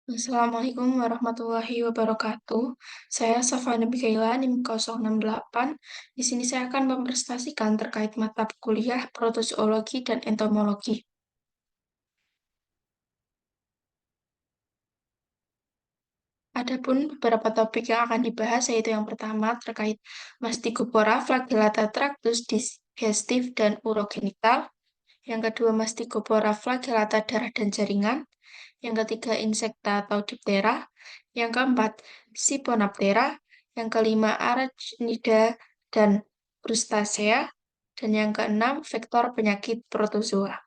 Assalamualaikum warahmatullahi wabarakatuh. Saya Safana Mikaela, NIM 068. Di sini saya akan mempresentasikan terkait mata kuliah protozoologi dan entomologi. Adapun beberapa topik yang akan dibahas yaitu yang pertama terkait Mastigophora flagellata tractus digestif dan urogenital. Yang kedua Mastigophora flagellata darah dan jaringan. Yang ketiga insekta atau diptera. Yang keempat Siponaptera. Yang kelima Arachnida dan Crustacea. Dan yang keenam vektor penyakit protozoa.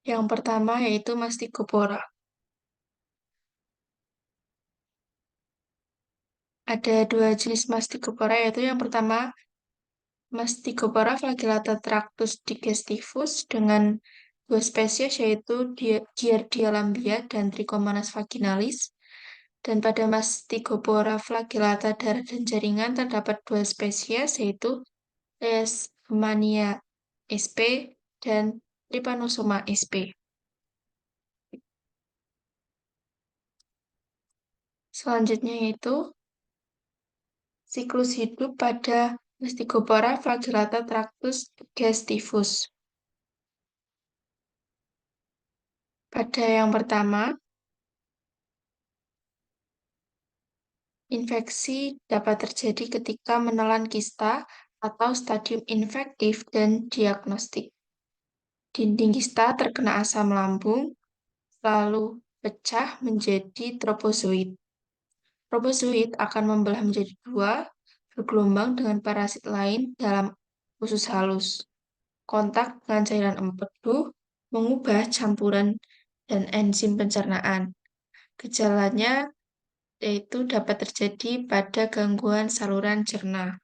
Yang pertama yaitu Mastigophora. Ada dua jenis Mastigophora, yaitu yang pertama Mastigophora flagellata tractus digestivus dengan dua spesies yaitu Giardia lambia dan Trichomonas vaginalis. Dan pada Mastigophora flagellata darah dan jaringan terdapat dua spesies yaitu Leishmania sp dan Trypanosoma sp. Selanjutnya yaitu siklus hidup pada Mastigophora flagellata tractus digestivus. Pada yang pertama, infeksi dapat terjadi ketika menelan kista atau stadium infektif dan diagnostik. Dinding kista terkena asam lambung, lalu pecah menjadi tropozoid. Tropozoid akan membelah menjadi dua, bergelombang dengan parasit lain dalam usus halus. Kontak dengan cairan empedu mengubah campuran dan enzim pencernaan. Gejalanya yaitu dapat terjadi pada gangguan saluran cerna.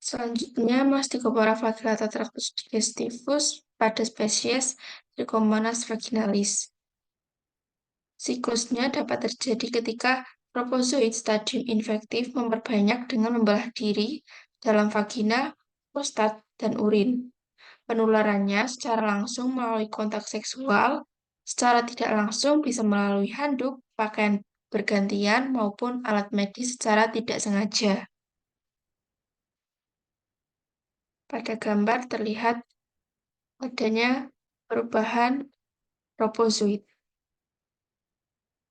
Selanjutnya, Mastigophora flagellata tractus digestivus pada spesies Trichomonas vaginalis. Siklusnya dapat terjadi ketika tropozoid stadium infektif memperbanyak dengan membelah diri dalam vagina, prostat, dan urin. Penularannya secara langsung melalui kontak seksual, secara tidak langsung bisa melalui handuk, pakaian bergantian, maupun alat medis secara tidak sengaja. Pada gambar terlihat adanya perubahan tropozoid.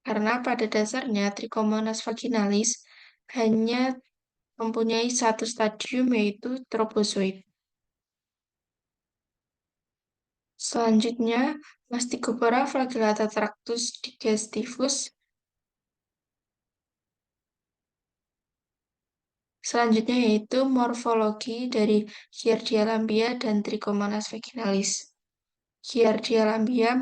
Karena pada dasarnya Trichomonas vaginalis hanya mempunyai satu stadium yaitu tropozoid. Selanjutnya, Mastigophora flagellata tractus digestivus. Selanjutnya yaitu morfologi dari Giardia lambia dan Trichomonas vaginalis. Giardia lambia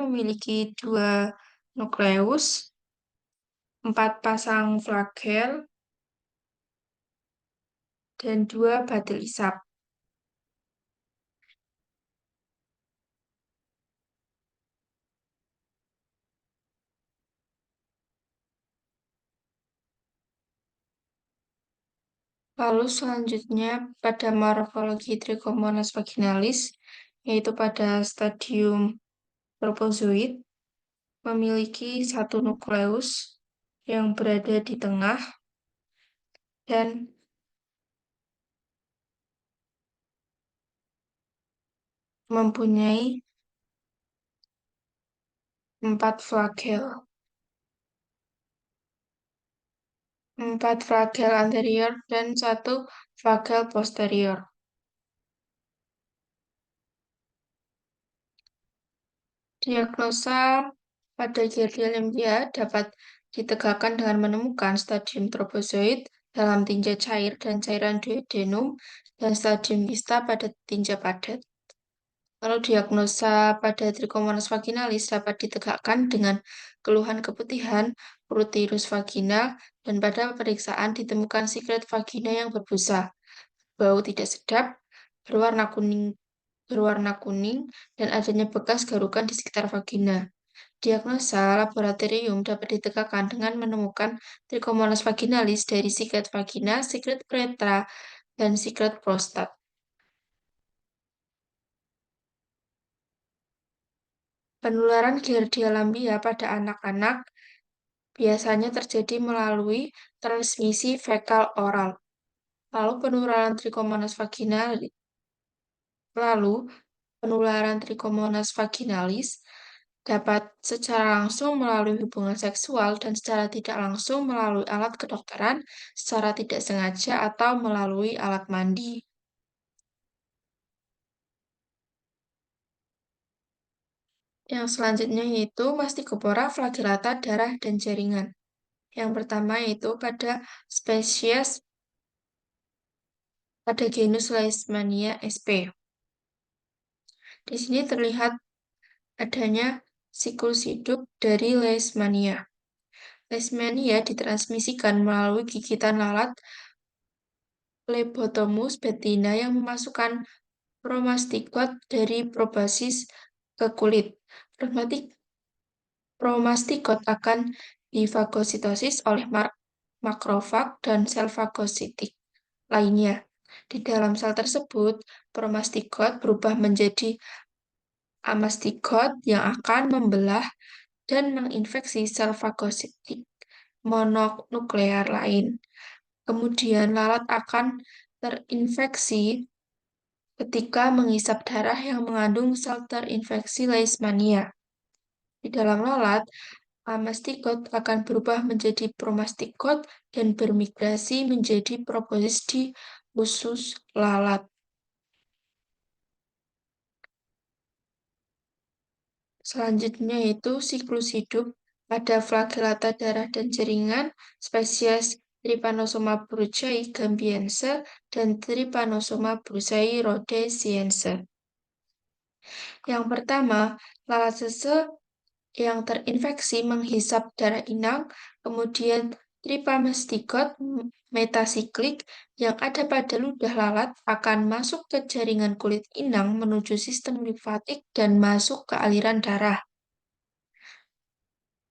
memiliki dua nukleus, 4 pasang flagel, dan 2 batil isap. Lalu selanjutnya pada morfologi Trichomonas vaginalis, yaitu pada stadium tropozoid, memiliki satu nukleus yang berada di tengah dan mempunyai 4 flagel. 4 flagel anterior dan 1 flagel posterior. Diagnosa pada Giardia lambia dapat ditegakkan dengan menemukan stadium tropozoid dalam tinja cair dan cairan duodenum dan stadium kista pada tinja padat. Lalu diagnosa pada Trichomonas vaginalis dapat ditegakkan dengan keluhan keputihan, rutinus vaginal, dan pada pemeriksaan ditemukan siklet vagina yang berbusa, bau tidak sedap, berwarna kuning berwarna kuning dan adanya bekas garukan di sekitar vagina. Diagnosa laboratorium dapat ditegakkan dengan menemukan Trichomonas vaginalis dari sikat vagina, siklet uretra, dan siklet prostat. Penularan Giardia lambia pada anak-anak biasanya terjadi melalui transmisi fekal oral. Lalu penularan Trichomonas vaginalis dapat secara langsung melalui hubungan seksual dan secara tidak langsung melalui alat kedokteran, secara tidak sengaja atau melalui alat mandi. Yang selanjutnya yaitu Mastigophora flagellata darah dan jaringan. Yang pertama yaitu pada genus Leishmania sp. Di sini terlihat adanya siklus hidup dari Leishmania. Leishmania ditransmisikan melalui gigitan lalat Lebotomus betina yang memasukkan promastigot dari proboscis ke kulit. Promastigot akan difagositosis oleh makrofag dan sel fagositik lainnya. Di dalam sel tersebut, promastigot berubah menjadi amastigot yang akan membelah dan menginfeksi sel fagositik mononuklear lain. Kemudian lalat akan terinfeksi ketika menghisap darah yang mengandung sel terinfeksi Leishmania. Di dalam lalat, amastigot akan berubah menjadi promastigot dan bermigrasi menjadi proboscis di usus lalat. Selanjutnya yaitu siklus hidup pada flagellata darah dan jaringan spesies Trypanosoma brucei gambiense dan Trypanosoma brucei rhodesiense. Yang pertama, lalat sese yang terinfeksi menghisap darah inang, kemudian tripamastigot metasiklik yang ada pada ludah lalat akan masuk ke jaringan kulit inang menuju sistem limfatik dan masuk ke aliran darah.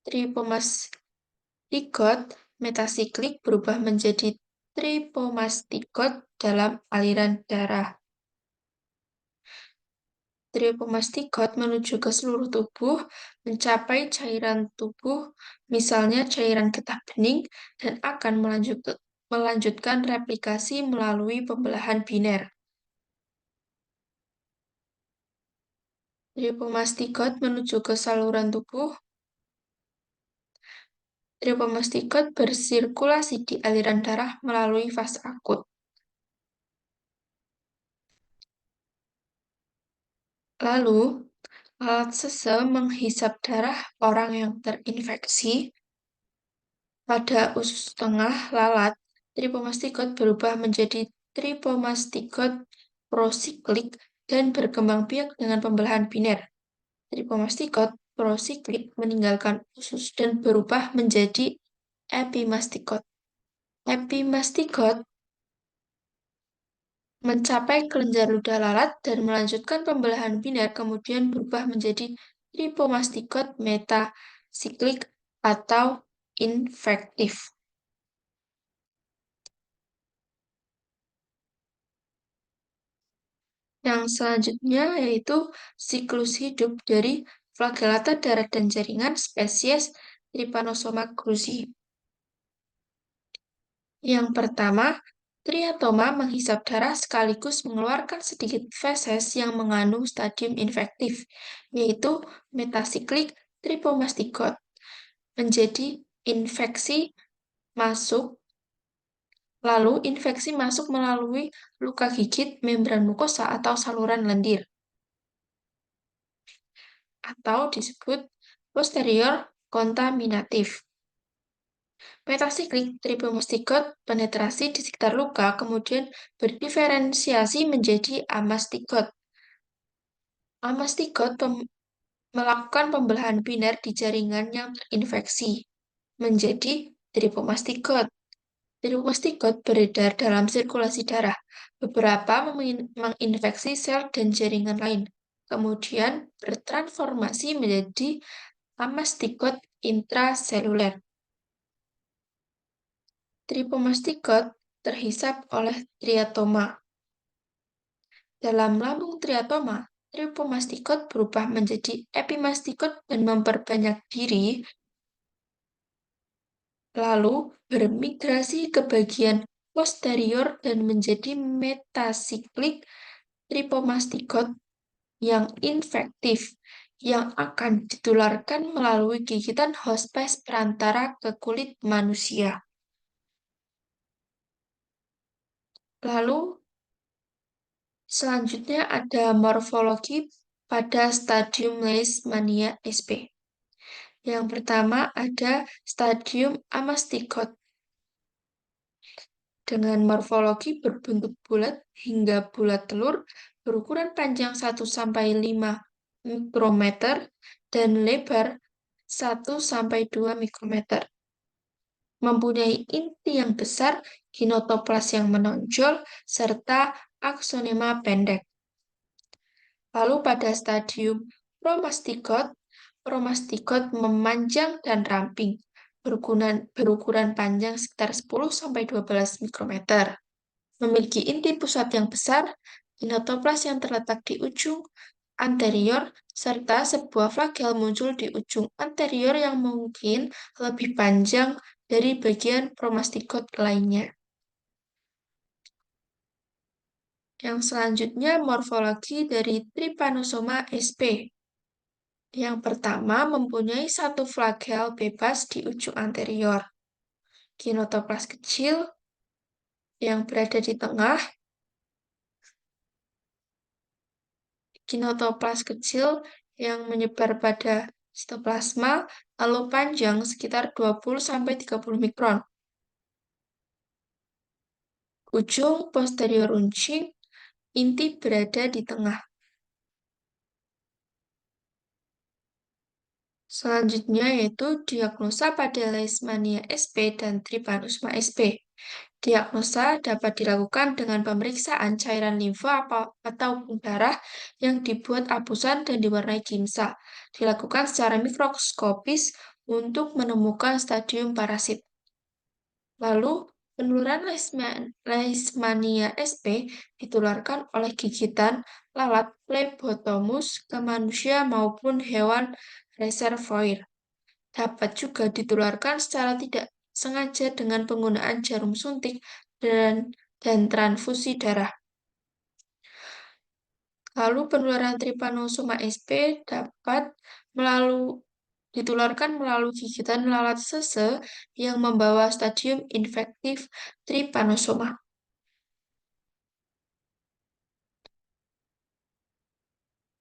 Tripomastigot metasiklik berubah menjadi tripomastigot dalam aliran darah. Tripomastigot menuju ke seluruh tubuh, mencapai cairan tubuh, misalnya cairan getah bening, dan akan melanjutkan replikasi melalui pembelahan biner. Tripomastigot menuju ke saluran tubuh. Tripomastigot bersirkulasi di aliran darah melalui fase akut. Lalu, lalat sese menghisap darah orang yang terinfeksi. Pada usus tengah lalat, tripomastigot berubah menjadi tripomastigot prosiklik dan berkembang biak dengan pembelahan biner. Tripomastigot prosiklik meninggalkan usus dan berubah menjadi epimastigot. Epimastigot mencapai kelenjar ludah lalat dan melanjutkan pembelahan biner, kemudian berubah menjadi tripomastigot metasiklik atau infektif. Yang selanjutnya yaitu siklus hidup dari flagellata darah dan jaringan spesies Trypanosoma cruzi. Yang pertama, triatoma menghisap darah sekaligus mengeluarkan sedikit feses yang mengandung stadium infektif, yaitu metasiklik tripomastigot. Menjadi infeksi masuk, lalu infeksi masuk melalui luka gigit, membran mukosa, atau saluran lendir, atau disebut posterior kontaminatif. Metasiklik tripomastigot penetrasi di sekitar luka, kemudian berdiferensiasi menjadi amastigot. Amastigot melakukan pembelahan biner di jaringan yang terinfeksi menjadi tripomastigot. Tripomastigot beredar dalam sirkulasi darah, Beberapa menginfeksi sel dan jaringan lain, kemudian bertransformasi menjadi amastigot intraseluler. Tripomastigot terhisap oleh triatoma. Dalam lambung triatoma, tripomastigot berubah menjadi epimastigot dan memperbanyak diri, lalu bermigrasi ke bagian posterior dan menjadi metasiklik tripomastigot yang infektif yang akan ditularkan melalui gigitan hospes perantara ke kulit manusia. Lalu selanjutnya ada morfologi pada stadium Leishmania SP. Yang pertama ada stadium amastigot dengan morfologi berbentuk bulat hingga bulat telur berukuran panjang 1-5 mikrometer dan lebar 1-2 mikrometer. Mempunyai inti yang besar, kinotoplas yang menonjol, serta aksonema pendek. Lalu pada stadium promastigot memanjang dan ramping, berukuran panjang sekitar 10-12 mikrometer. Memiliki inti pusat yang besar, kinotoplas yang terletak di ujung anterior, serta sebuah flagel muncul di ujung anterior yang mungkin lebih panjang dari bagian promastigot lainnya. Yang selanjutnya morfologi dari Trypanosoma sp. Yang pertama mempunyai satu flagel bebas di ujung anterior. Kinotoplas kecil yang berada di tengah. Kinotoplas kecil yang menyebar pada sitoplasma lalu panjang sekitar 20-30 mikron. Ujung posterior runcing, inti berada di tengah. Selanjutnya yaitu diagnosa pada Leishmania sp dan Trypanosoma sp. Diagnosa dapat dilakukan dengan pemeriksaan cairan limfa ataupun darah yang dibuat abusan dan diwarnai gimsa. Dilakukan secara mikroskopis untuk menemukan stadium parasit. Lalu, penularan Leishmania sp ditularkan oleh gigitan lalat Phlebotomus ke manusia maupun hewan reservoir. Dapat juga ditularkan secara tidak sengaja dengan penggunaan jarum suntik dan transfusi darah. Lalu penularan Trypanosoma sp dapat ditularkan melalui gigitan lalat sese yang membawa stadium infektif Trypanosoma.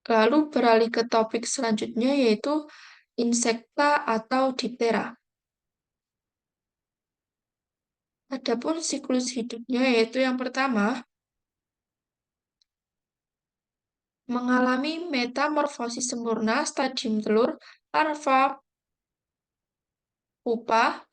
Lalu beralih ke topik selanjutnya yaitu insekta atau diptera. Adapun siklus hidupnya yaitu yang pertama mengalami metamorfosis sempurna stadium telur, larva, pupa,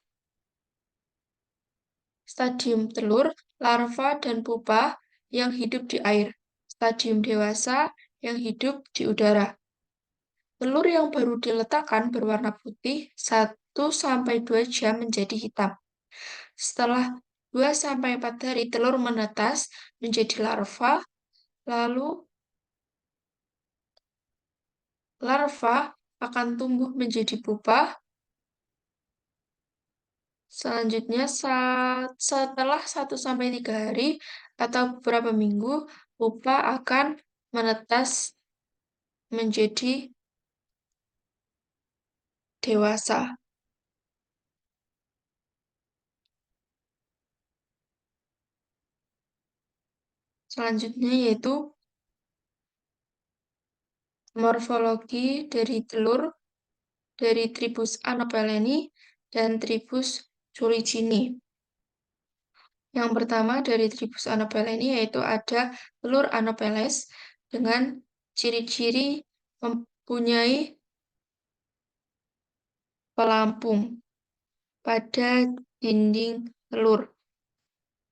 stadium telur, larva, dan pupa yang hidup di air, stadium dewasa yang hidup di udara. Telur yang baru diletakkan berwarna putih 1-2 jam menjadi hitam. Setelah 2-4 hari telur menetas menjadi larva, lalu larva akan tumbuh menjadi pupa. Selanjutnya, setelah 1-3 hari atau beberapa minggu, pupa akan menetas menjadi dewasa. Selanjutnya yaitu morfologi dari telur dari tribus Anophelini dan tribus Fuligini. Yang pertama dari tribus Anophelini yaitu ada telur Anopheles dengan ciri-ciri mempunyai pelampung pada dinding telur.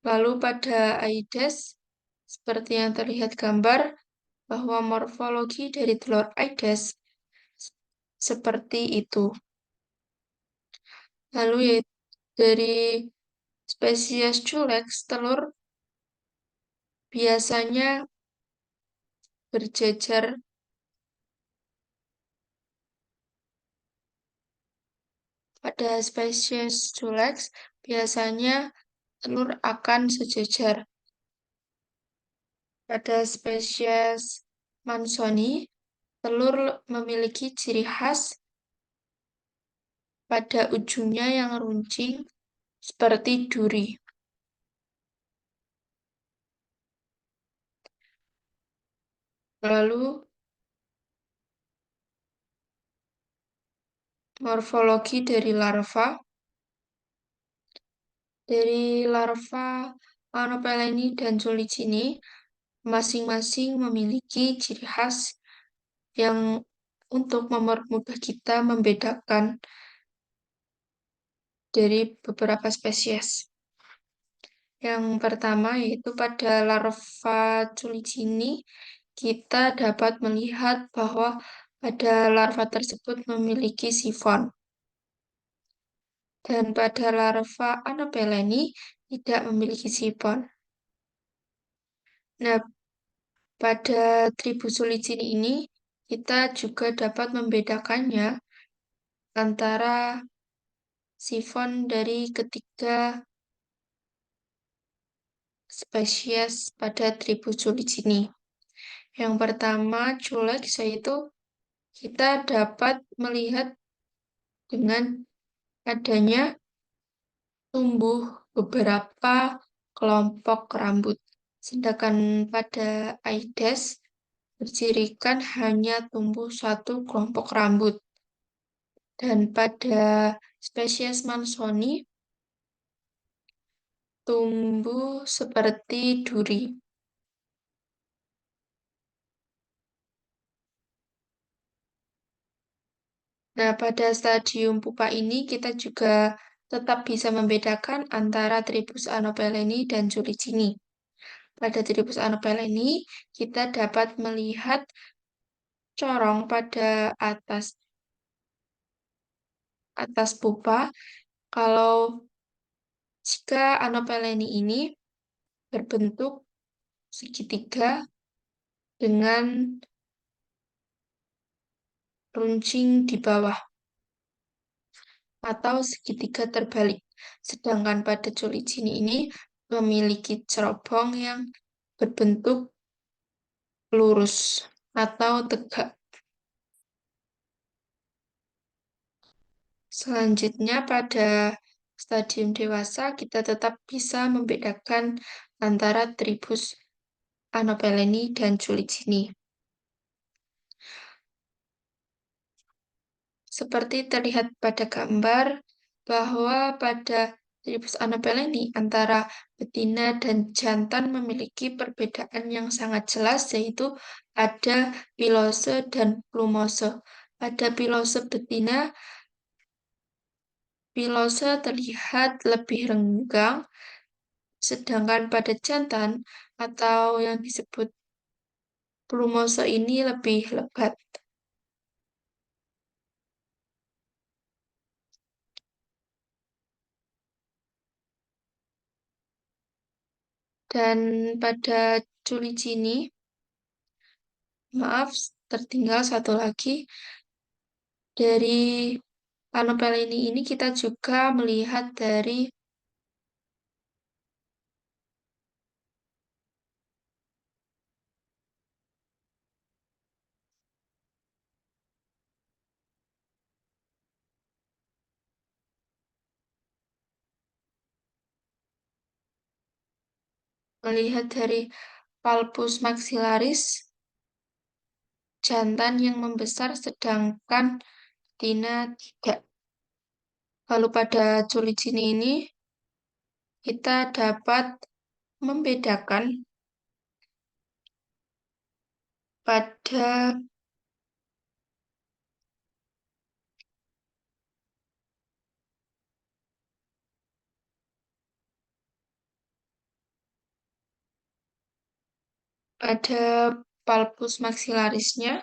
Lalu pada Aedes Seperti yang terlihat gambar, bahwa morfologi dari telur Aedes seperti itu. Lalu yaitu dari spesies Culex, telur biasanya berjejer pada spesies Culex, biasanya telur akan sejajar. Pada spesies Mansoni, telur memiliki ciri khas pada ujungnya yang runcing seperti duri. Lalu, morfologi dari larva. Dari larva Anopeleni dan Solicini, masing-masing memiliki ciri khas yang untuk mempermudah kita membedakan dari beberapa spesies. Yang pertama yaitu pada larva Culicini, kita dapat melihat bahwa pada larva tersebut memiliki sifon. Dan pada larva Anopeleni tidak memiliki sifon. Nah, pada tribus Solicini ini, kita juga dapat membedakannya antara sifon dari ketiga spesies pada tribus Solicini. Yang pertama, Culex, yaitu kita dapat melihat dengan adanya tumbuh beberapa kelompok rambut. Sedangkan pada Aedes bercirikan hanya tumbuh satu kelompok rambut. Dan pada spesies Mansoni tumbuh seperti duri. Nah, pada stadium pupa ini kita juga tetap bisa membedakan antara Tribus anopeleni dan Julicini. Pada Tribus anopeleni, kita dapat melihat corong pada atas pupa. Kalau jika anopeleni ini berbentuk segitiga dengan runcing di bawah atau segitiga terbalik. Sedangkan pada Colicini ini memiliki cerobong yang berbentuk lurus atau tegak. Selanjutnya pada stadium dewasa kita tetap bisa membedakan antara tribus Anopeleni dan Colicini. Seperti terlihat pada gambar bahwa pada tribus Anopeleni antara betina dan jantan memiliki perbedaan yang sangat jelas, yaitu ada pilose dan plumose. Pada pilose betina, pilose terlihat lebih renggang, sedangkan pada jantan atau yang disebut plumose ini lebih lebat. Dan pada Culicini, maaf, tertinggal satu lagi. Dari Anopeleni ini kita juga melihat dari palpus maxillaris jantan yang membesar sedangkan betina tidak. Lalu pada Culicini ini kita dapat membedakan pada Ada palpus maksilarisnya.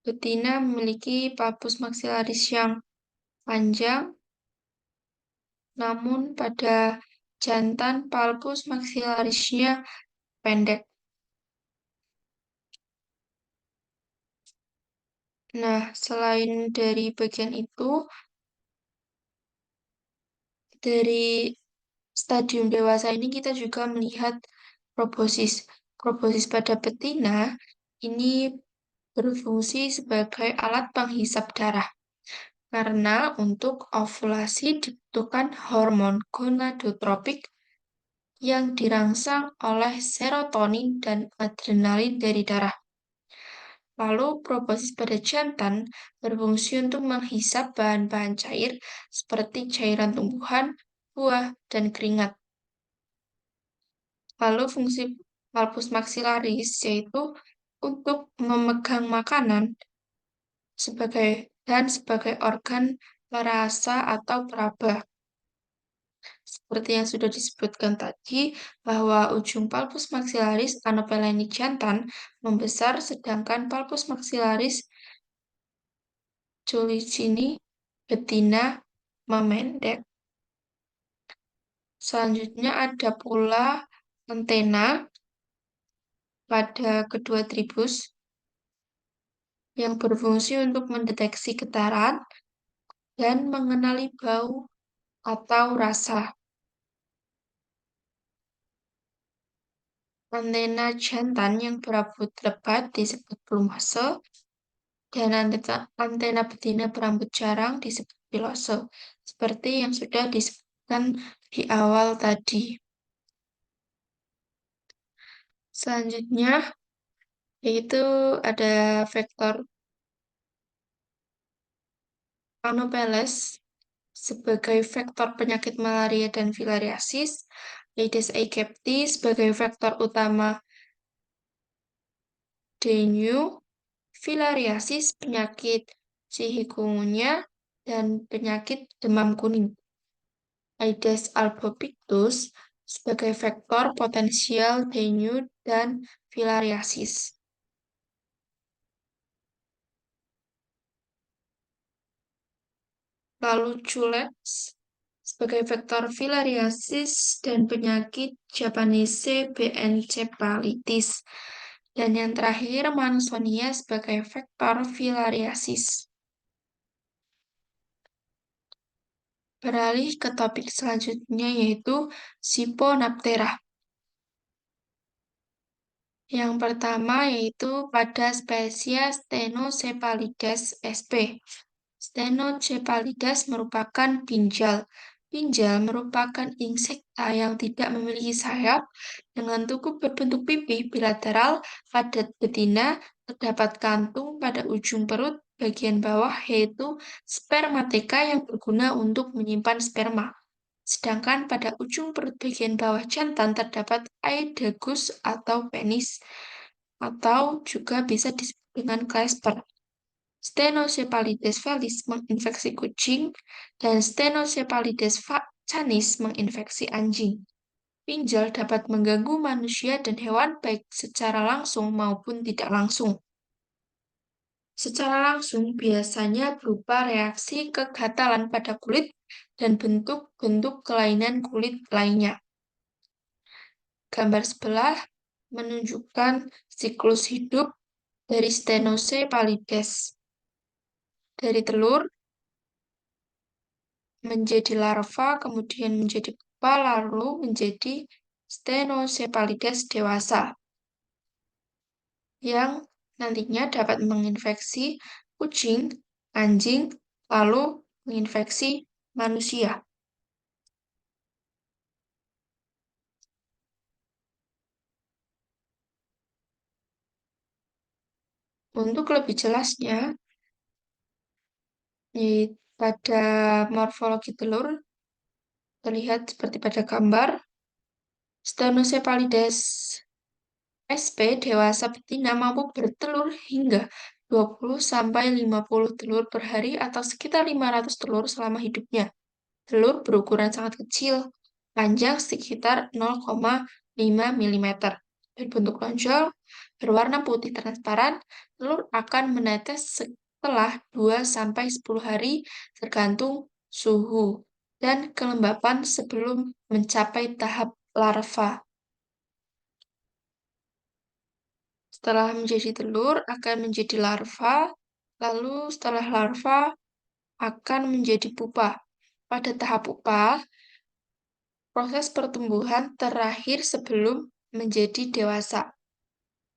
Betina memiliki palpus maksilaris yang panjang, namun pada jantan palpus maksilarisnya pendek. Nah, selain dari bagian itu, dari stadium dewasa ini kita juga melihat proboscis. Proboscis pada betina ini berfungsi sebagai alat penghisap darah. Karena untuk ovulasi dibutuhkan hormon gonadotropik yang dirangsang oleh serotonin dan adrenalin dari darah. Lalu proboscis pada jantan berfungsi untuk menghisap bahan-bahan cair seperti cairan tumbuhan, buah, dan keringat. Lalu fungsi palpus maxillaris yaitu untuk memegang makanan sebagai organ perasa atau peraba. Seperti yang sudah disebutkan tadi, bahwa ujung palpus maxillaris anopeleni jantan membesar, sedangkan palpus maxillaris Julicini betina memendek. Selanjutnya ada pula antena pada kedua tribus yang berfungsi untuk mendeteksi getaran dan mengenali bau atau rasa. Antena jantan yang berambut lebat disebut plumase, dan antena betina berambut jarang disebut pilose, seperti yang sudah disebutkan di awal tadi. Selanjutnya, yaitu ada vektor Anopheles sebagai vektor penyakit malaria dan filariasis, Aedes aegypti sebagai vektor utama dengue, filariasis penyakit chikungunya, dan penyakit demam kuning. Aedes albopictus sebagai vektor potensial dengue dan filariasis. Lalu culex sebagai vektor filariasis dan penyakit Japanese beencephalitis. Dan yang terakhir, Mansonia sebagai vektor filariasis. Beralih ke topik selanjutnya yaitu Siponaptera. Yang pertama yaitu pada spesies Stenocephalides sp. Stenocephalides merupakan pinjal. Pinjal merupakan insekta yang tidak memiliki sayap dengan tubuh berbentuk pipih bilateral. Pada betina terdapat kantung pada ujung perut bagian bawah yaitu spermateka yang berguna untuk menyimpan sperma. Sedangkan pada ujung perut bagian bawah jantan terdapat aedagus atau penis, atau juga bisa disebut dengan clasper. Stenocephalides felis menginfeksi kucing, dan Stenocephalides canis menginfeksi anjing. Pinjal dapat mengganggu manusia dan hewan baik secara langsung maupun tidak langsung. Secara langsung biasanya berupa reaksi kegatalan pada kulit dan bentuk-bentuk kelainan kulit lainnya. Gambar sebelah menunjukkan siklus hidup dari Stenocephalides. Dari telur menjadi larva, kemudian menjadi pupa, lalu menjadi Stenocephalides dewasa yang nantinya dapat menginfeksi kucing, anjing, lalu menginfeksi manusia. Untuk lebih jelasnya, pada morfologi telur terlihat seperti pada gambar. Stenocephalides sp dewasa betina mampu bertelur hingga 20-50 telur per hari atau sekitar 500 telur selama hidupnya. Telur berukuran sangat kecil, panjang sekitar 0,5 mm. berbentuk lonjong, berwarna putih transparan, telur akan menetes setelah 2 sampai 10 hari tergantung suhu dan kelembapan sebelum mencapai tahap larva. Setelah menjadi telur akan menjadi larva, lalu setelah larva akan menjadi pupa. Pada tahap pupa, proses pertumbuhan terakhir sebelum menjadi dewasa.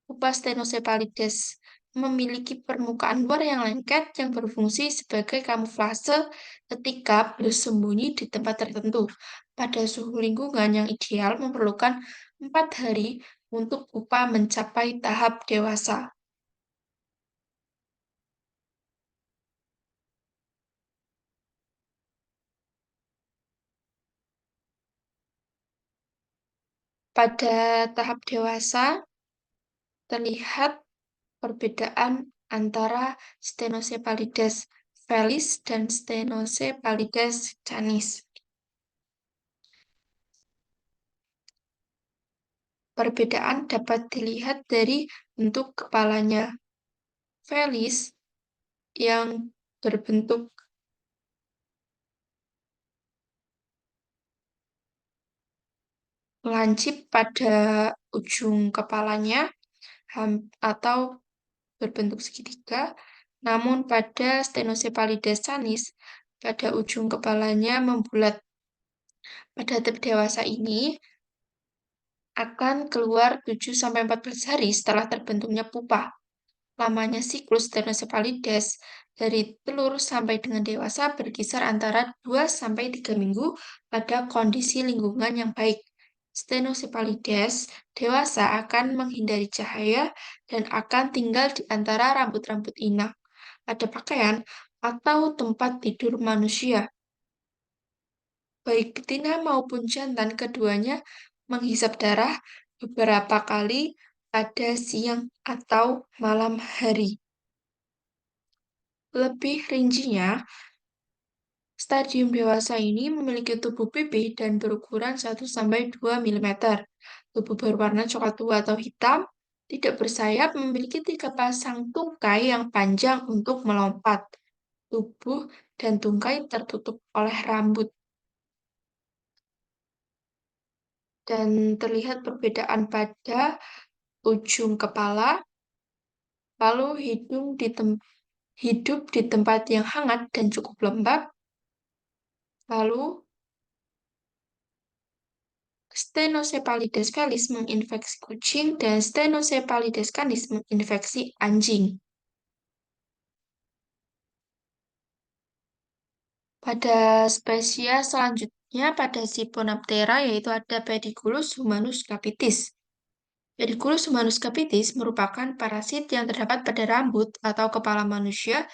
Pupa Stenocephalidés memiliki permukaan luar yang lengket yang berfungsi sebagai kamuflase ketika bersembunyi di tempat tertentu. Pada suhu lingkungan yang ideal memerlukan 4 hari untuk pupa mencapai tahap dewasa. Pada tahap dewasa, terlihat perbedaan antara Stenocephalides fellis dan Stenocephalides canis. Perbedaan dapat dilihat dari bentuk kepalanya. Fellis yang berbentuk lancip pada ujung kepalanya atau berbentuk segitiga, namun pada Stenocephalides canis, pada ujung kepalanya membulat. Pada tipe dewasa ini akan keluar 7-14 hari setelah terbentuknya pupa. Lamanya siklus Stenocephalides dari telur sampai dengan dewasa berkisar antara 2-3 minggu pada kondisi lingkungan yang baik. Stenocephalides dewasa akan menghindari cahaya dan akan tinggal di antara rambut-rambut inang, pada pakaian, atau tempat tidur manusia. Baik betina maupun jantan keduanya menghisap darah beberapa kali pada siang atau malam hari. Lebih rincinya, stadium dewasa ini memiliki tubuh pipih dan berukuran 1-2 mm. Tubuh berwarna coklat tua atau hitam, tidak bersayap, memiliki 3 pasang tungkai yang panjang untuk melompat. Tubuh dan tungkai tertutup oleh rambut. Dan terlihat perbedaan pada ujung kepala, lalu hidup di tempat yang hangat dan cukup lembab, lalu Stenocephalides fellis menginfeksi kucing dan Stenocephalides canis menginfeksi anjing. Pada spesies selanjutnya pada Siponaptera yaitu ada Pediculus humanus capitis. Pediculus humanus capitis merupakan parasit yang terdapat pada rambut atau kepala manusia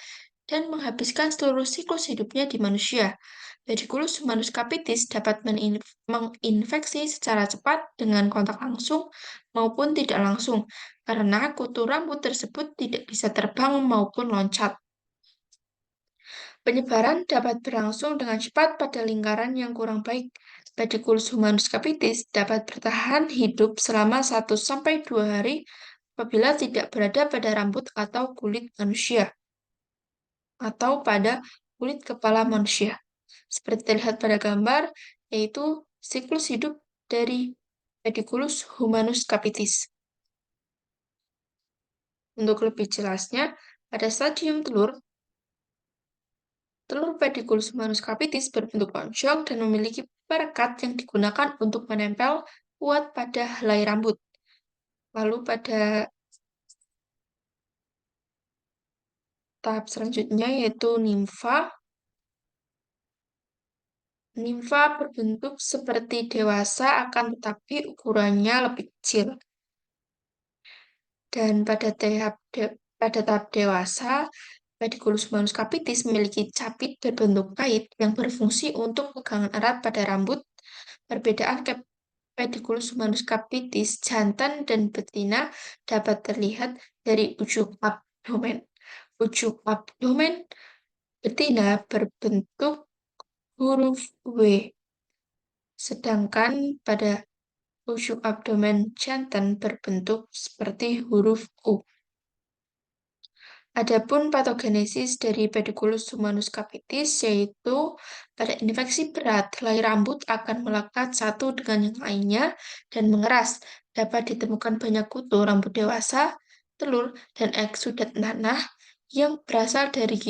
dan menghabiskan seluruh siklus hidupnya di manusia. Pediculus humanus capitis dapat menginfeksi secara cepat dengan kontak langsung maupun tidak langsung, karena kutu rambut tersebut tidak bisa terbang maupun loncat. Penyebaran dapat berlangsung dengan cepat pada lingkaran yang kurang baik. Pediculus humanus capitis dapat bertahan hidup selama 1-2 hari apabila tidak berada pada rambut atau kulit manusia atau pada kulit kepala manusia. Seperti terlihat pada gambar, yaitu siklus hidup dari Pediculus humanus capitis. Untuk lebih jelasnya, pada stadium telur, telur Pediculus humanus capitis berbentuk lonjong dan memiliki perekat yang digunakan untuk menempel kuat pada helai rambut. Lalu pada tahap selanjutnya yaitu nimfa. Nimfa berbentuk seperti dewasa akan tetapi ukurannya lebih kecil. Dan pada tahap dewasa, Pediculus humanus capitis memiliki capit berbentuk kait yang berfungsi untuk pegangan erat pada rambut. Perbedaan Pediculus humanus capitis jantan dan betina dapat terlihat dari ujung abdomen. Ujung abdomen betina berbentuk huruf W, sedangkan pada ujung abdomen jantan berbentuk seperti huruf U. Adapun patogenesis dari Pediculus humanus capitis yaitu pada infeksi berat, helai rambut akan melekat satu dengan yang lainnya dan mengeras. Dapat ditemukan banyak kutu rambut dewasa, telur, dan eksudat nanah yang berasal dari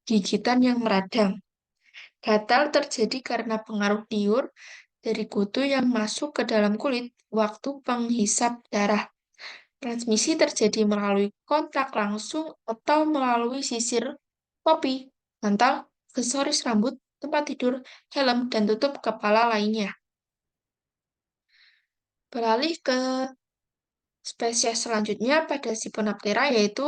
gigitan yang meradang. Gatal terjadi karena pengaruh liur dari kutu yang masuk ke dalam kulit waktu penghisap darah. Transmisi terjadi melalui kontak langsung atau melalui sisir topi, bantal, aksesoris rambut, tempat tidur, helm, dan tutup kepala lainnya. Beralih ke spesies selanjutnya pada Siponaptera yaitu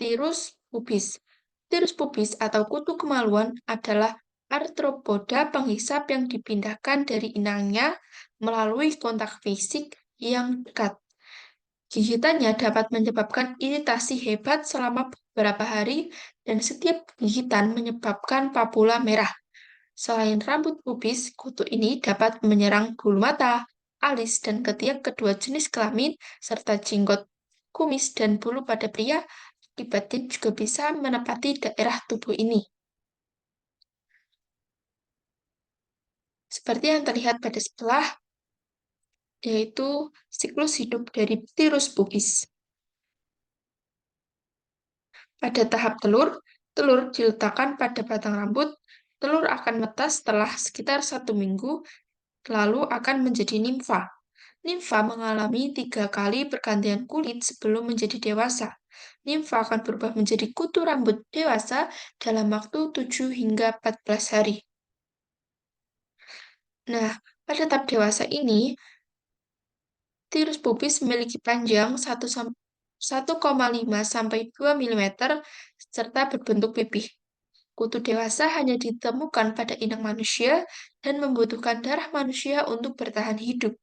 Tirus pubis. Tirus pubis atau kutu kemaluan adalah arthropoda penghisap yang dipindahkan dari inangnya melalui kontak fisik yang dekat. Gigitannya dapat menyebabkan iritasi hebat selama beberapa hari dan setiap gigitan menyebabkan papula merah. Selain rambut pubis, kutu ini dapat menyerang bulu mata, alis, dan ketiak kedua jenis kelamin, serta jenggot, kumis, dan bulu pada pria. Akibatnya juga bisa menepati daerah tubuh ini. Seperti yang terlihat pada sebelah, yaitu siklus hidup dari tirus pubis. Pada tahap telur, telur diletakkan pada batang rambut. Telur akan metas setelah sekitar 1 minggu, lalu akan menjadi nimfa. Nimfa mengalami 3 kali pergantian kulit sebelum menjadi dewasa. Nimfa akan berubah menjadi kutu rambut dewasa dalam waktu 7 hingga 14 hari. Nah, pada tahap dewasa ini, tirus pubis memiliki panjang 1,5 sampai 2 mm serta berbentuk pipih. Kutu dewasa hanya ditemukan pada inang manusia dan membutuhkan darah manusia untuk bertahan hidup.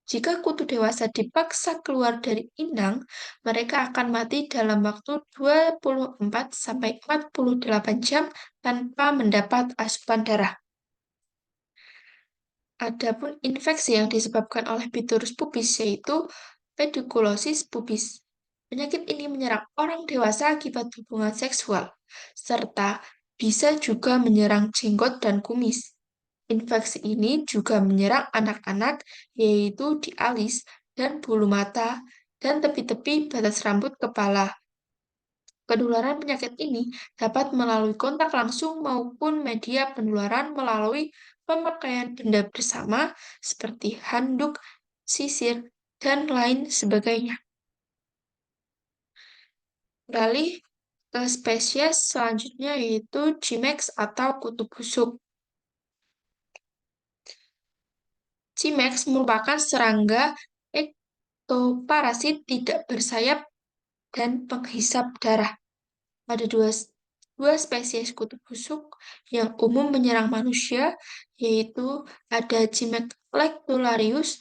Jika kutu dewasa dipaksa keluar dari inang, mereka akan mati dalam waktu 24-48 jam tanpa mendapat asupan darah. Adapun infeksi yang disebabkan oleh Piturus pubis yaitu pediculosis pubis. Penyakit ini menyerang orang dewasa akibat hubungan seksual, serta bisa juga menyerang jenggot dan kumis. Infeksi ini juga menyerang anak-anak, yaitu di alis dan bulu mata dan tepi-tepi batas rambut kepala. Penularan penyakit ini dapat melalui kontak langsung maupun media penularan melalui pemakaian benda bersama seperti handuk, sisir, dan lain sebagainya. Beralih ke spesies selanjutnya yaitu Cimex atau kutu busuk. Cimex merupakan serangga ektoparasit tidak bersayap dan penghisap darah. Ada dua spesies kutu busuk yang umum menyerang manusia, yaitu ada Cimex lectularius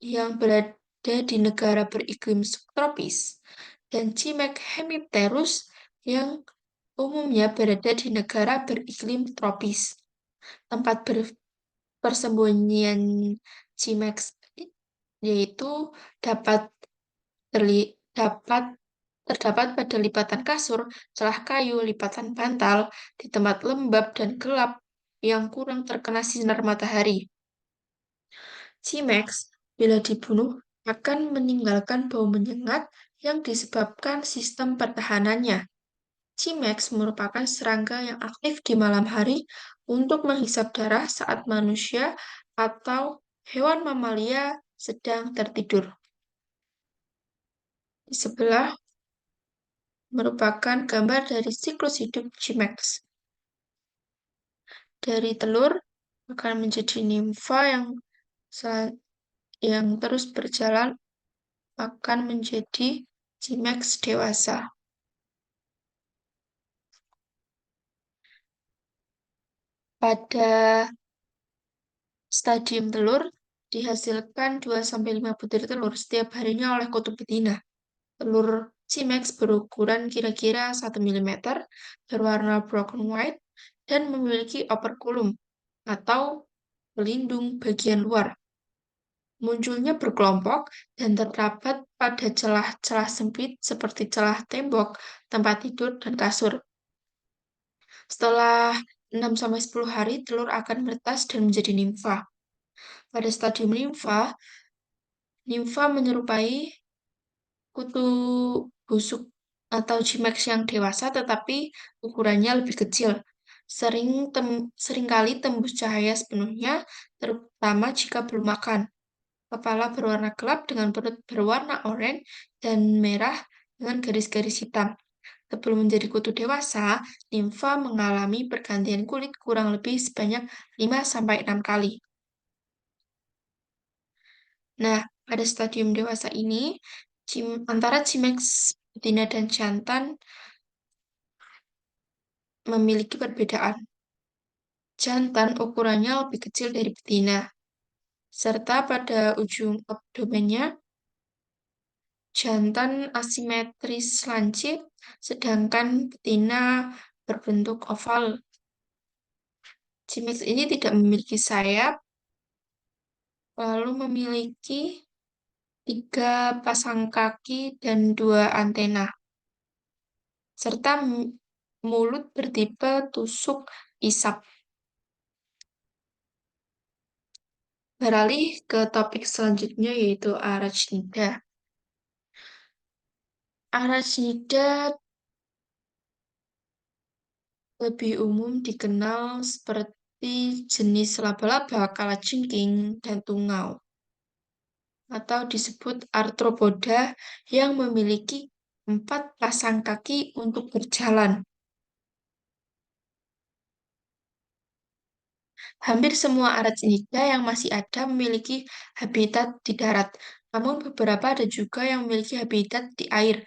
yang berada di negara beriklim subtropis dan Cimex hemipterus yang umumnya berada di negara beriklim tropis. Tempat persembunyian Cimex yaitu dapat dapat terdapat pada lipatan kasur, celah kayu, lipatan bantal, di tempat lembab dan gelap yang kurang terkena sinar matahari. Cimex, bila dibunuh, akan meninggalkan bau menyengat yang disebabkan sistem pertahanannya. Cimex merupakan serangga yang aktif di malam hari untuk menghisap darah saat manusia atau hewan mamalia sedang tertidur. Di sebelah merupakan gambar dari siklus hidup Cimex. Dari telur akan menjadi nimfa yang terus berjalan akan menjadi Cimex dewasa. Pada stadium telur dihasilkan 2-5 butir telur setiap harinya oleh kutub betina. Telur Cimex berukuran kira-kira 1 mm, berwarna broken white, dan memiliki operculum atau pelindung bagian luar. Munculnya berkelompok dan terdapat pada celah-celah sempit seperti celah tembok, tempat tidur, dan kasur. Setelah 6-10 hari, telur akan menetas dan menjadi nimfa. Pada stadium nimfa, nimfa menyerupai kutu busuk atau G-Max yang dewasa tetapi ukurannya lebih kecil. Seringkali tembus cahaya sepenuhnya, terutama jika belum makan. Kepala berwarna gelap dengan perut berwarna oranye dan merah dengan garis-garis hitam. Sebelum menjadi kutu dewasa, nimfa mengalami pergantian kulit kurang lebih sebanyak 5-6 kali. Nah, pada stadium dewasa ini, antara Cimex betina dan jantan memiliki perbedaan. Jantan ukurannya lebih kecil dari betina, serta pada ujung abdomennya, jantan asimetris lancip, sedangkan betina berbentuk oval. Cimex ini tidak memiliki sayap, lalu memiliki 3 pasang kaki dan 2 antena, serta mulut bertipe tusuk isap. Beralih ke topik selanjutnya yaitu arachnida. Arachnida lebih umum dikenal seperti jenis laba-laba, kalajengking, dan tungau, atau disebut arthropoda yang memiliki 4 pasang kaki untuk berjalan. Hampir semua arachnida yang masih ada memiliki habitat di darat, namun beberapa ada juga yang memiliki habitat di air.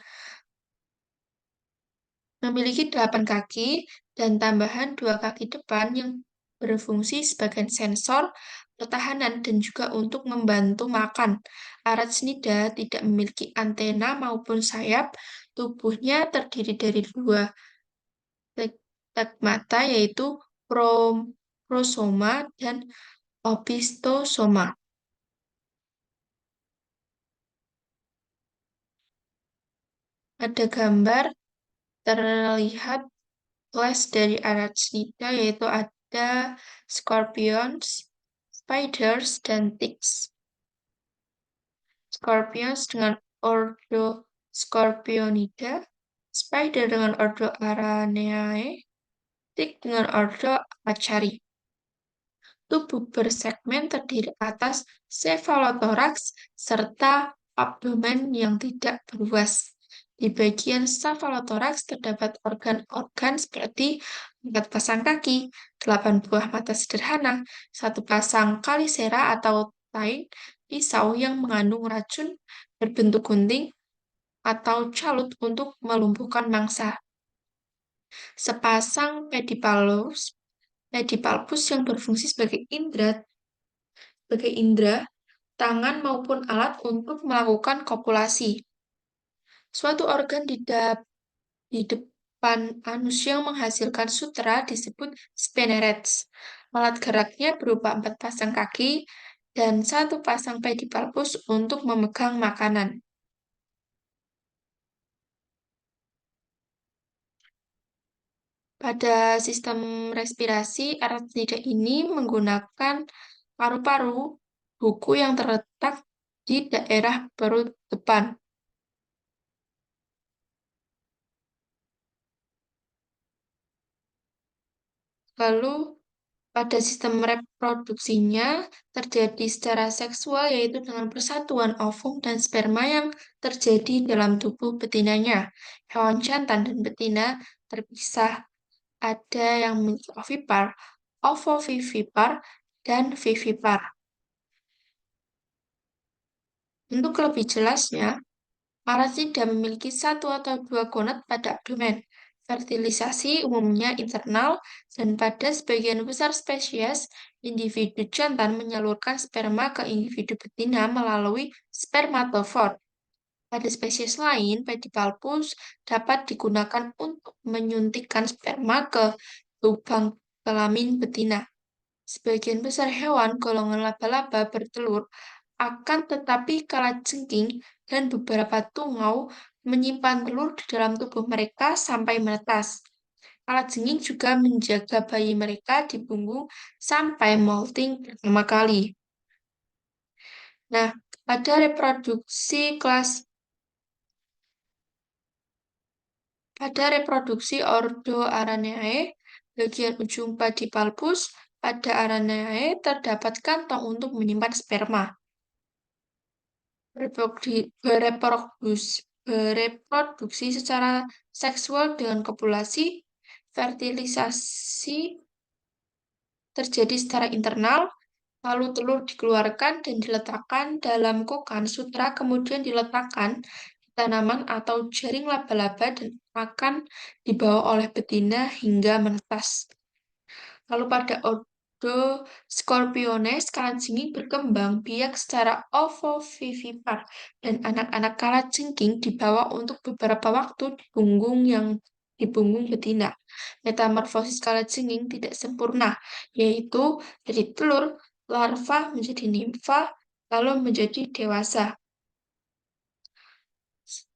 Memiliki 8 kaki dan tambahan 2 kaki depan yang berfungsi sebagai sensor, pertahanan, dan juga untuk membantu makan. Arachnida tidak memiliki antena maupun sayap. Tubuhnya terdiri dari 2 stegmata, yaitu prosoma dan opistosoma. Pada gambar terlihat kelas dari arachnida, yaitu ada scorpions, spiders, dan ticks. Scorpions dengan ordo Scorpionida, spider dengan ordo Araneae, tick dengan ordo Apachari. Tubuh bersegmen terdiri atas cephalothorax serta abdomen yang tidak beruas. Di bagian cephalothorax terdapat organ-organ seperti 4 pasang kaki, 8 buah mata sederhana, 1 pasang kalisera atau tain, pisau yang mengandung racun berbentuk gunting atau calut untuk melumpuhkan mangsa. Sepasang pedipalpus yang berfungsi sebagai indera, tangan maupun alat untuk melakukan kopulasi. Suatu organ di depan anus yang menghasilkan sutera disebut spinnerets. Alat geraknya berupa 4 pasang kaki dan 1 pasang pedipalpus untuk memegang makanan. Pada sistem respirasi, arachnida ini menggunakan paru-paru buku yang terletak di daerah perut depan. Lalu, pada sistem reproduksinya terjadi secara seksual, yaitu dengan persatuan ovum dan sperma yang terjadi dalam tubuh betinanya. Hewan jantan dan betina terpisah. Ada yang memiliki ovipar, ovovivipar, dan vivipar. Untuk lebih jelasnya, arachnida memiliki 1 atau 2 gonad pada abdomen. Fertilisasi umumnya internal, dan pada sebagian besar spesies, individu jantan menyalurkan sperma ke individu betina melalui spermatofor. Pada spesies lain, pedipalpus dapat digunakan untuk menyuntikkan sperma ke lubang kelamin betina. Sebagian besar hewan golongan laba-laba bertelur akan tetapi kalajengking dan beberapa tungau menyimpan telur di dalam tubuh mereka sampai menetas. Kalajengking juga menjaga bayi mereka di punggung sampai molting pertama kali. Nah, pada reproduksi kelas pada reproduksi Ordo Araneae, bagian ujung pedipalpus pada Araneae terdapat kantong untuk menyimpan sperma. Bereproduksi secara seksual dengan kopulasi, fertilisasi terjadi secara internal, lalu telur dikeluarkan dan diletakkan dalam kokan sutra, kemudian diletakkan di tanaman atau jaring laba-laba dan akan dibawa oleh betina hingga menetas. Lalu pada Ordo Scorpiones, kalajengking berkembang biak secara ovovivipar dan anak-anak kalajengking dibawa untuk beberapa waktu di punggung betina. Metamorfosis kalajengking tidak sempurna, yaitu dari telur, larva menjadi nimfa, lalu menjadi dewasa.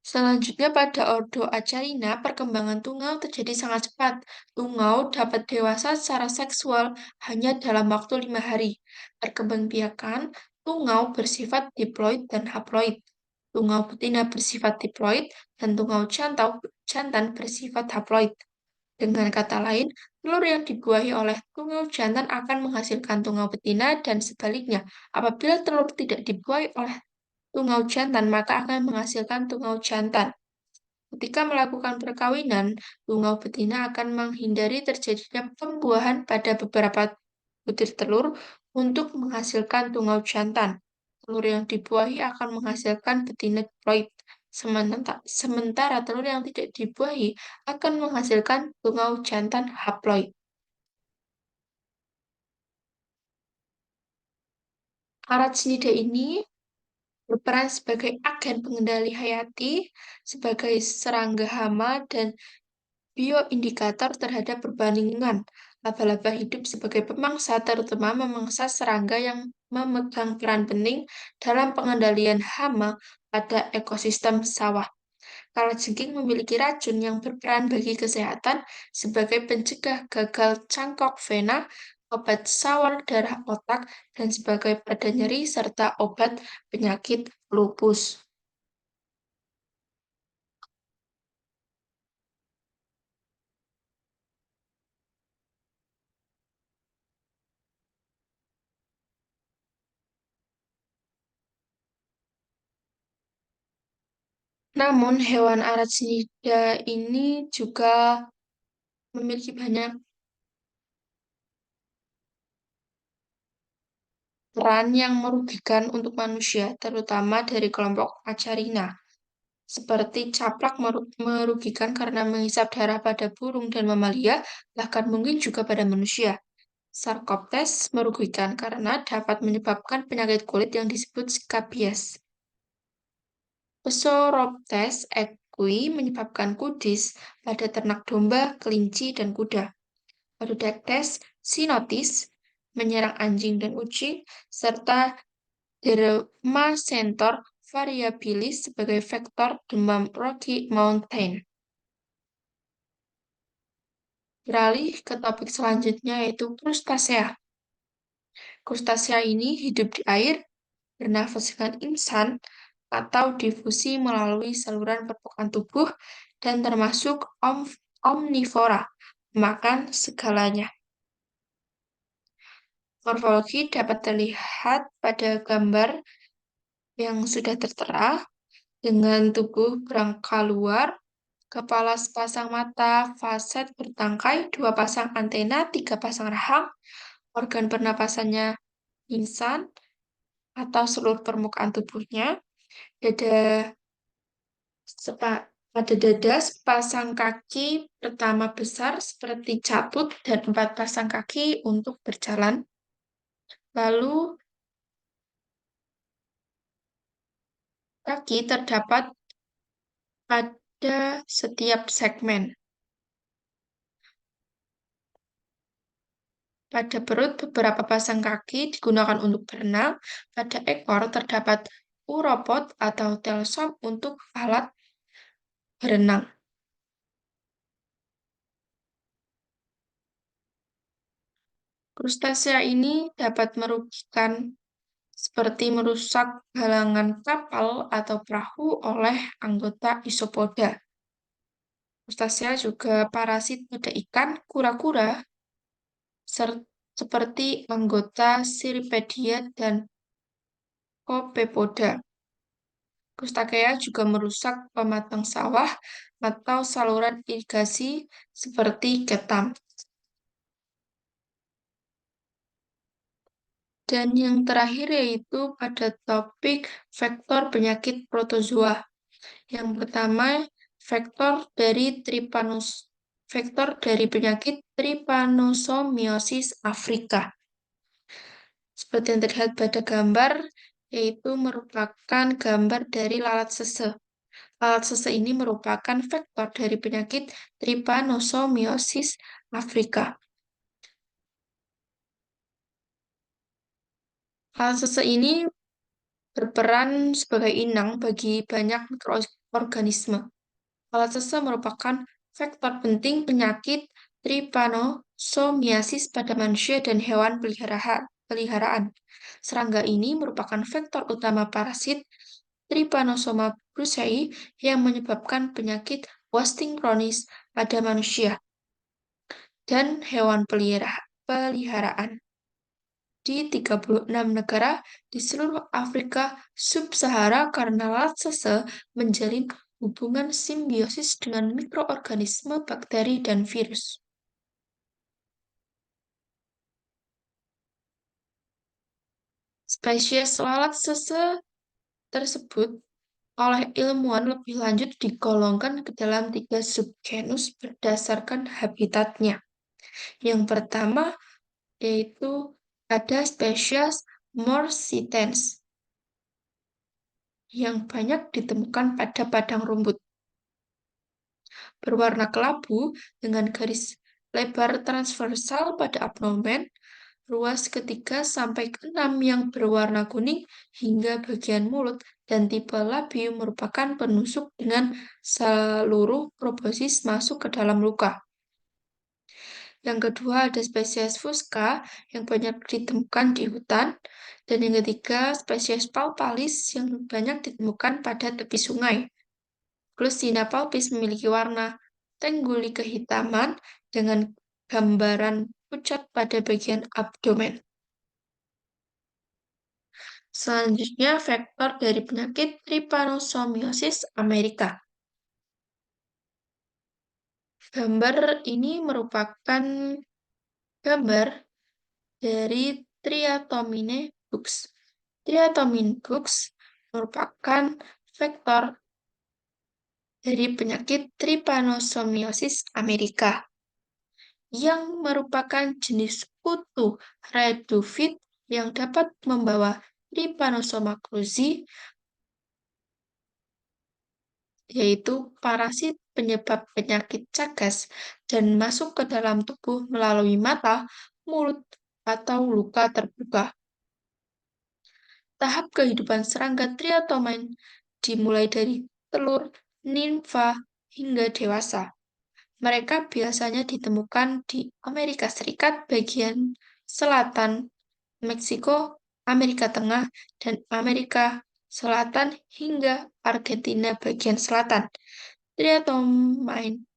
Selanjutnya pada Ordo Acarina, perkembangan tungau terjadi sangat cepat. Tungau dapat dewasa secara seksual hanya dalam waktu 5 hari. Perkembangbiakan tungau bersifat diploid dan haploid. Tungau betina bersifat diploid dan tungau jantan bersifat haploid. Dengan kata lain, telur yang dibuahi oleh tungau jantan akan menghasilkan tungau betina dan sebaliknya. Apabila telur tidak dibuahi oleh tungau jantan, maka akan menghasilkan tungau jantan. Ketika melakukan perkawinan, tungau betina akan menghindari terjadinya pembuahan pada beberapa butir telur untuk menghasilkan tungau jantan. Telur yang dibuahi akan menghasilkan betina diploid. Sementara telur yang tidak dibuahi akan menghasilkan tungau jantan haploid. Arachnida ini berperan sebagai agen pengendali hayati, sebagai serangga hama, dan bioindikator terhadap perubahan lingkungan. Laba-laba hidup sebagai pemangsa, terutama memangsa serangga yang memegang peran penting dalam pengendalian hama pada ekosistem sawah. Kalajengking memiliki racun yang berperan bagi kesehatan sebagai pencegah gagal cangkok vena, obat sawar darah otak, dan sebagai pereda nyeri serta obat penyakit lupus. Namun, hewan arachnida ini juga memiliki banyak peran yang merugikan untuk manusia, terutama dari kelompok Acarina. Seperti caplak merugikan karena menghisap darah pada burung dan mamalia, bahkan mungkin juga pada manusia. Sarkoptes merugikan karena dapat menyebabkan penyakit kulit yang disebut skabies. Psoroptes equi menyebabkan kudis pada ternak domba, kelinci, dan kuda. Padudactes cynotis menyerang anjing dan kucing, serta Dermacentor variabilis sebagai vektor demam Rocky Mountain. Beralih ke topik selanjutnya yaitu krustasea. Krustasea ini hidup di air, bernafas dengan insan, atau difusi melalui saluran permukaan tubuh, dan termasuk omnivora, makan segalanya. Morfologi dapat terlihat pada gambar yang sudah tertera dengan tubuh berangka luar, kepala sepasang mata, faset bertangkai, 2 pasang antena, 3 pasang rahang, organ pernapasannya insan atau seluruh permukaan tubuhnya, dada pada dada sepasang kaki pertama besar seperti catut dan 4 pasang kaki untuk berjalan. Lalu kaki terdapat pada setiap segmen. Pada perut, beberapa pasang kaki digunakan untuk berenang. Pada ekor terdapat uropod atau telsom untuk alat berenang. Krustasea ini dapat merugikan seperti merusak galangan kapal atau perahu oleh anggota isopoda. Krustasea juga parasit pada ikan, kura-kura, seperti anggota Cirripedia dan Copepoda. Krustakea juga merusak pematang sawah atau saluran irigasi seperti ketam. Dan yang terakhir yaitu pada topik vektor penyakit protozoa. Yang pertama, vektor dari penyakit Trypanosomiosis Afrika. Seperti yang terlihat pada gambar, yaitu merupakan gambar dari lalat sese. Lalat sese ini merupakan vektor dari penyakit Trypanosomiosis Afrika. Lalat sese ini berperan sebagai inang bagi banyak mikroorganisme. Lalat sese merupakan faktor penting penyakit trypanosomiasis pada manusia dan hewan peliharaan. Serangga ini merupakan vektor utama parasit Trypanosoma brucei yang menyebabkan penyakit wasting kronis pada manusia dan hewan peliharaan di 36 negara di seluruh Afrika Sub-Sahara karena lalat sese menjalin hubungan simbiosis dengan mikroorganisme, bakteri, dan virus. Spesies lalat sese tersebut oleh ilmuwan lebih lanjut digolongkan ke dalam 3 subgenus berdasarkan habitatnya. Yang pertama yaitu ada spesies Morsitens yang banyak ditemukan pada padang rumput. Berwarna kelabu dengan garis lebar transversal pada abdomen, ruas ketiga sampai keenam yang berwarna kuning hingga bagian mulut, dan tipe labium merupakan penusuk dengan seluruh proboscis masuk ke dalam luka. Yang kedua ada spesies Fusca yang banyak ditemukan di hutan, dan yang ketiga spesies Palpalis yang banyak ditemukan pada tepi sungai. Glossina palpis memiliki warna tengguli kehitaman dengan gambaran pucat pada bagian abdomen. Selanjutnya, vektor dari penyakit Trypanosomiosis Amerika. Gambar ini merupakan gambar dari Triatomine Bux. Triatomine Bux merupakan vektor dari penyakit Trypanosomiosis Amerika yang merupakan jenis kutu Rhabdovid yang dapat membawa Trypanosoma cruzi, yaitu parasit penyebab penyakit Chagas dan masuk ke dalam tubuh melalui mata, mulut, atau luka terbuka. Tahap kehidupan serangga triatomine dimulai dari telur, nimfa, hingga dewasa. Mereka biasanya ditemukan di Amerika Serikat bagian selatan, Meksiko, Amerika Tengah, dan Amerika Selatan hingga Argentina bagian selatan. Triatomine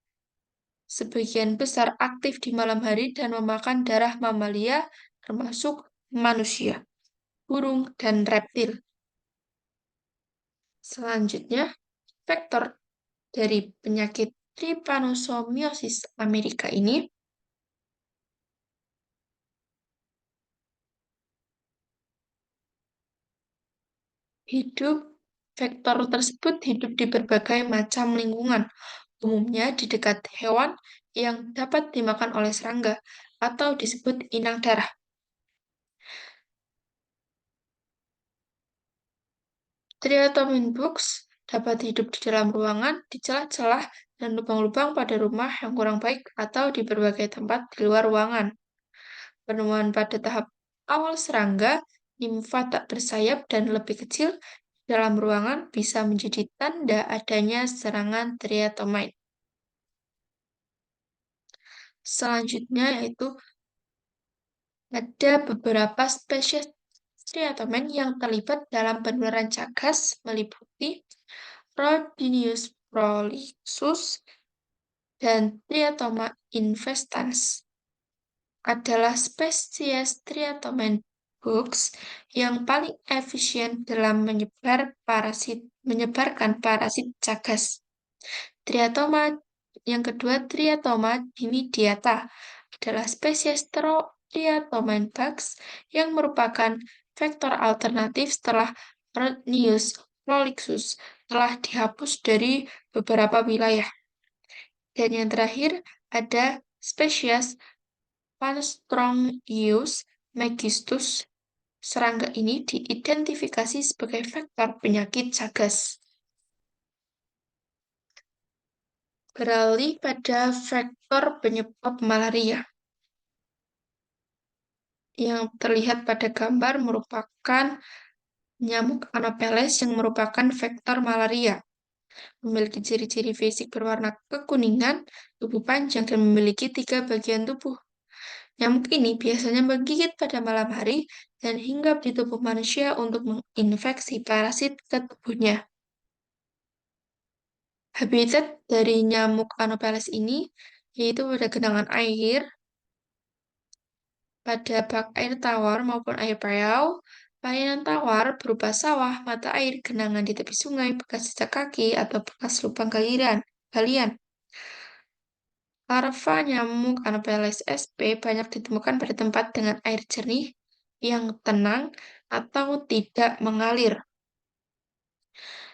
sebagian besar aktif di malam hari dan memakan darah mamalia termasuk manusia, burung, dan reptil. Selanjutnya, vektor dari penyakit Trypanosomiosis Amerika ini hidup vektor tersebut hidup di berbagai macam lingkungan, umumnya di dekat hewan yang dapat dimakan oleh serangga atau disebut inang darah. Triatomine Bux dapat hidup di dalam ruangan, di celah-celah, dan lubang-lubang pada rumah yang kurang baik atau di berbagai tempat di luar ruangan. Penemuan pada tahap awal serangga, nimfa tak bersayap dan lebih kecil dalam ruangan bisa menjadi tanda adanya serangan triatomite. Selanjutnya yaitu ada beberapa spesies triatomen yang terlibat dalam penularan cagas meliputi Rhodinius prolixus dan Triatoma infestans. Adalah spesies Triatomen Bugs yang paling efisien dalam menyebarkan parasit cagas. Triatoma yang kedua, Triatoma dimidiata adalah spesies Triatomen bugs yang merupakan vektor alternatif setelah Rhodnius prolixus telah dihapus dari beberapa wilayah. Dan yang terakhir ada spesies Palstrongius megistus. Serangga ini diidentifikasi sebagai vektor penyakit cagas. Beralih pada vektor penyebab malaria. Yang terlihat pada gambar merupakan nyamuk Anopheles yang merupakan vektor malaria. Memiliki ciri-ciri fisik berwarna kekuningan, tubuh panjang, dan memiliki 3 bagian tubuh. Nyamuk ini biasanya menggigit pada malam hari dan hinggap di tubuh manusia untuk menginfeksi parasit ke tubuhnya. Habitat dari nyamuk Anopheles ini yaitu pada genangan air, pada bak air tawar maupun air payau, layanan tawar berupa sawah, mata air, genangan di tepi sungai, bekas jejak kaki, atau bekas lubang galian. Larva nyamuk Anopheles sp banyak ditemukan pada tempat dengan air jernih yang tenang atau tidak mengalir.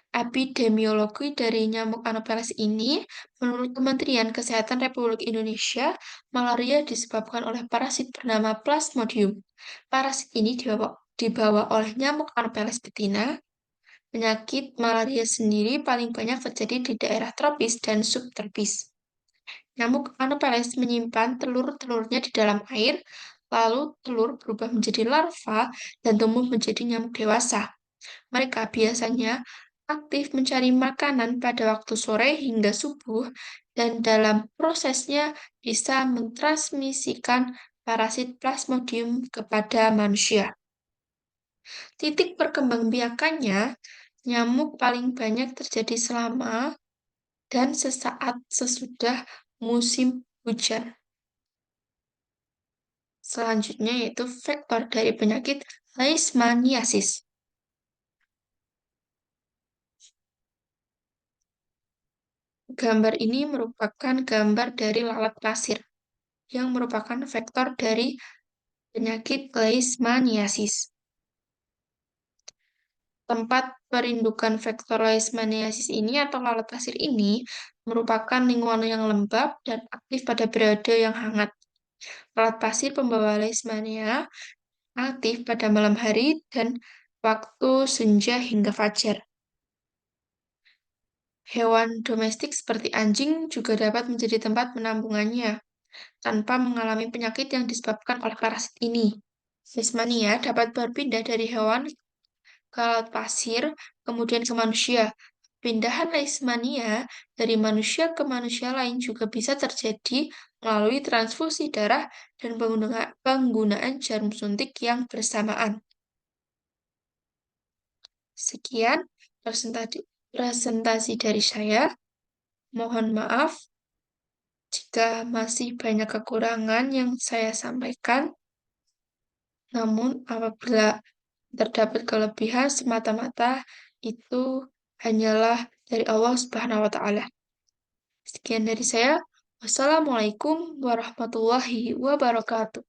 Epidemiologi dari nyamuk Anopheles ini, menurut Kementerian Kesehatan Republik Indonesia, malaria disebabkan oleh parasit bernama Plasmodium. Parasit ini dibawa oleh nyamuk Anopheles betina. Penyakit malaria sendiri paling banyak terjadi di daerah tropis dan subtropis. Nyamuk Anopheles menyimpan telur-telurnya di dalam air, lalu telur berubah menjadi larva dan tumbuh menjadi nyamuk dewasa. Mereka biasanya aktif mencari makanan pada waktu sore hingga subuh, dan dalam prosesnya bisa mentransmisikan parasit Plasmodium kepada manusia. Titik perkembangbiakannya, nyamuk paling banyak terjadi selama dan sesaat sesudah musim hujan. Selanjutnya yaitu vektor dari penyakit leishmaniasis. Gambar ini merupakan gambar dari lalat pasir yang merupakan vektor dari penyakit leishmaniasis. Tempat perindukan vektor leishmaniasis ini atau lalat pasir ini merupakan lingkungan yang lembab dan aktif pada periode yang hangat. Lalat pasir pembawa leishmania aktif pada malam hari dan waktu senja hingga fajar. Hewan domestik seperti anjing juga dapat menjadi tempat penampungannya tanpa mengalami penyakit yang disebabkan oleh parasit ini. Leishmania dapat berpindah dari hewan ke lalat pasir, kemudian ke manusia. Pindahan leishmania dari manusia ke manusia lain juga bisa terjadi melalui transfusi darah dan penggunaan jarum suntik yang bersamaan. Sekian presentasi dari saya. Mohon maaf jika masih banyak kekurangan yang saya sampaikan. Namun, apabila terdapat kelebihan semata-mata itu hanyalah dari Allah Subhanahu wa Ta'ala. Sekian dari saya. Wassalamualaikum warahmatullahi wabarakatuh.